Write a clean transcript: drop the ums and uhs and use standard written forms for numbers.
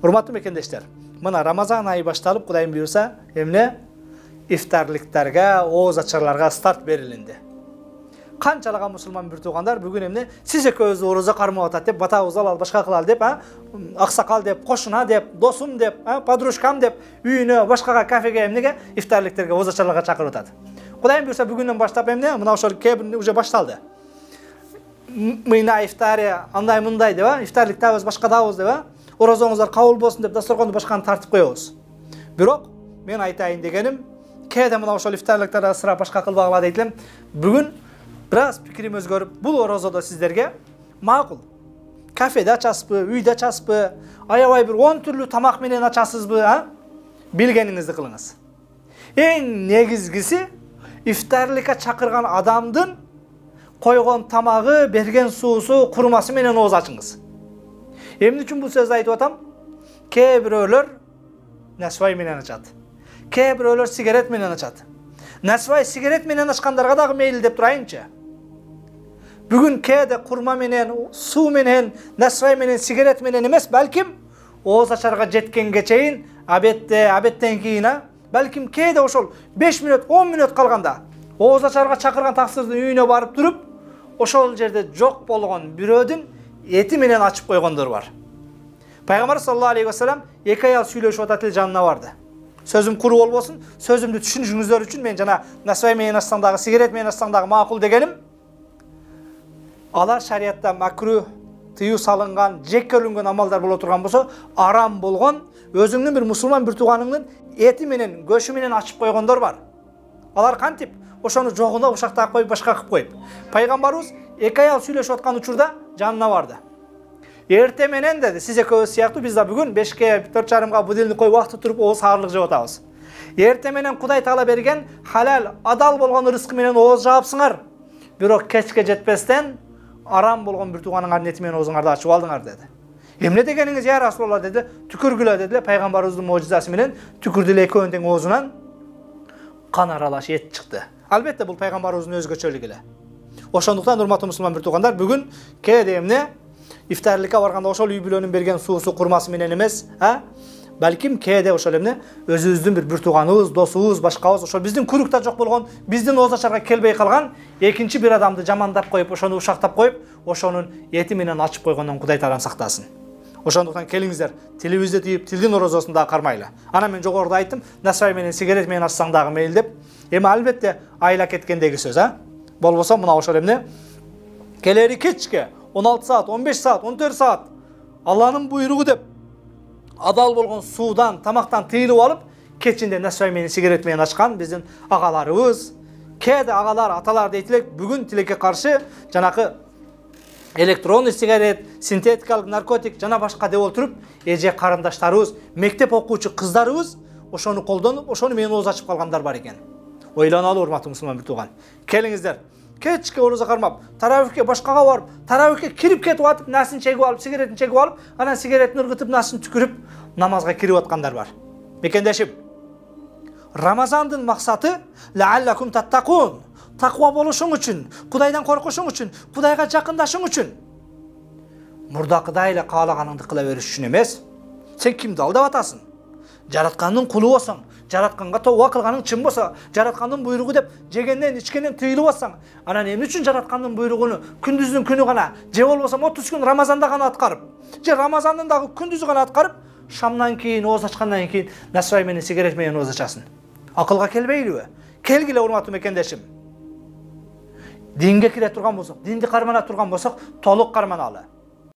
Урматтуу мекендештер, мына Рамазан айы башталып, Кудайым буйрса, эмне ифтарлыктарга, ооз ачарларга старт берилинди. Канчалаган мусулман бир туугандар бүгүн эмне сиз экөөбүздү орозо кармап атат деп, батабызды алалы, башка кылалы деп, аксакал деп, кошуна деп, досум деп, подружкам деп, үйүнө, башкага, кафеге эмнеге ифтарлыктерге, ооз ачарларга чакырып атат. Кудайым буйрса бүгүндөн баштап эмне, мына ошол кээ уже башталды. Мыйна ифтария андай мындай деп, ифтарлык табыз, башка дабыз деп, орозоңуздар кабыл болсун деп дасторконду башканы тартып коебуз. Бирок мен айтайын дегеним, кээде мына ошол ифтарлыктарды ысырап башка кылбагыла дейт элем. Бүгүн бираз пикирим өзгөрүп, бул орозодо сиздерге макул. Кафеде ачасызбы, үйдө ачасызбы, аябай бир 10 түрлүү тамак менен ачасызбы, билгениңизди кылыңыз. Эң негизгиси ифтарлыкка чакырган адамдын койгон тамагы, берген суусу, курмасы менен ооз ачыңыз. Эмне үчүн бул сөздү айтып атам? Кээ бирөөлөр насвай менен ачат. Кээ бирөөлөр сигарет менен ачат. Насвай сигарет менен ачкандарга дагы мейли деп турайынчы. Бүгүн кээде курма менен, суу менен, насвай менен, сигарет менен эмес, балким ооз ачарга жеткенге чейин, абеттен кийин, балким кээде ошол 5 мүнөт, 10 мүнөт калганда ооз ачарга чакырган таксырдын үйүнө барып туруп, ошол жерде жок болгон бирөөдүн эти менен ачып койгондор бар. Пайгамбар саллаллаху алейхи ва саллям эки аял сүйлөшүп атат эле, жанына барды. Сөзүм куру болбосун, сөзүмдү түшүнүшүңүздөр үчүн мен жана насвай менен ачсаң дагы, сигарет менен ачсаң дагы макул дегеним, алар шариятта макру, тыюу салынган, жек көрүнгөн амалдар боло турган болсо, арам болгон, өзүңдүн бир мусулман бир тууганыңдын эти менен, көшү менен ачып койгондор бар. Алар кантип? Ошону жогуна ушактап коюп, башка кылып коюп. Пайгамбарыбыз эки аял сүйлөшүп аткан учурда жанына барды. Эрте менен деди, сиз экөөбүз сыяктуу биз да бүгүн 5-ке, 4:30га будильник коюп убакытты туруп ооз саарлык жеп атабыз. Эрте менен Кудай Таала берген халал, адал болгон рызкы менен ооз жаапсыңар. Бирок кечке жетпестен арам болгон бир тууганыңардын эти менен оозуңарды ачып алдыңар деди. Эмне дегениңиз я Расулалла деди. Түкүргүлө деди. Пайгамбарыбыздын мojizасы менен түкүрдү эле, экөөнүн тең оозунан кан аралаш эт чыкты. Албетте бул пайгамбарыбыздын өзгөчөлүгү эле. Ошондуктан урматтуу мусулман бир туугандар, бүгүн кээде эмне ифтарлыкка барганда ошол үй бүлөнүн берген суусу, курмасы менен эмес, балким кээде ошол эмне өзүбүздүн бир тууганыбыз, досубуз, башкабыз, ошол биздин курукта жок болгон, биздин ооз ачарга келбей калган экинчи бир адамды жамандап коюп, ошону ушактап коюп, ошонун эти менен ачып койгондон Кудай Таалам сактасын. Ошондуктан келиңиздер, тилибизди тыйып, тилдин орозосун дагы кармайлы. Ана мен жогоруда айттым, насвай менен, сигарет менен ачсаң дагы мейли деп. Эми албетте айла кеткендеги сөз, болбосо мына ошол эмне келери кечке 16 саат, 15 саат, 14 саат Алланын буйругу деп адал болгон суудан, тамактан тыйылып алып, кечинде насвай менен, сигарет менен ачкан биздин агаларыбыз, кээде агалар, аталар дейт элек, бүгүн тилекке каршы жанакы электронный сигарет, синтетикалык наркотик жана башка деп отуруп, эже карындаштарыбыз, мектеп окуучу кыздарыбыз ошону колдонуп, ошону менен ооз ачып калгандар бар экен. Ойлонолу урматтуу мусулман бир тууган. Келиңиздер, кечке орозо кармап, таравихке башкага барып, таравихке кирип кетип атып, насын чегип алып, сигаретин чегип алып, анан сигаретин ыргытып, насын түкүрүп, намазга кирип аткандар бар. Мекендешим, Рамазандын максаты лааллакум таттакун, таква болушуң үчүн, Кудайдан коркушуң үчүн, Кудайга жакындашуң үчүн. Мурдакыдай эле каалаганыңды кыла бериш үчүн эмес. Сен кимди алдап атасың? Жараткандын кулу болсоң, жаратканга тооба кылганың чын болсо, жараткандын буйругу деп жегенден, ичкенден тыйылып атсаң, анан эмне үчүн жараткандын буйругуну күндүздүн күнү гана, же болбосо 30 күн Рамазанда гана аткарып, же Рамазандын дагы күндүзү гана аткарып, шамдан кийин, ооз ачкандан кийин насвай менен, сигарет менен ооз ачасың? Акылга келбейлиби? Келгиле урматтуу мекендешим. Динге кире турган болсок, динди кармана турган болсок, толук карманалы.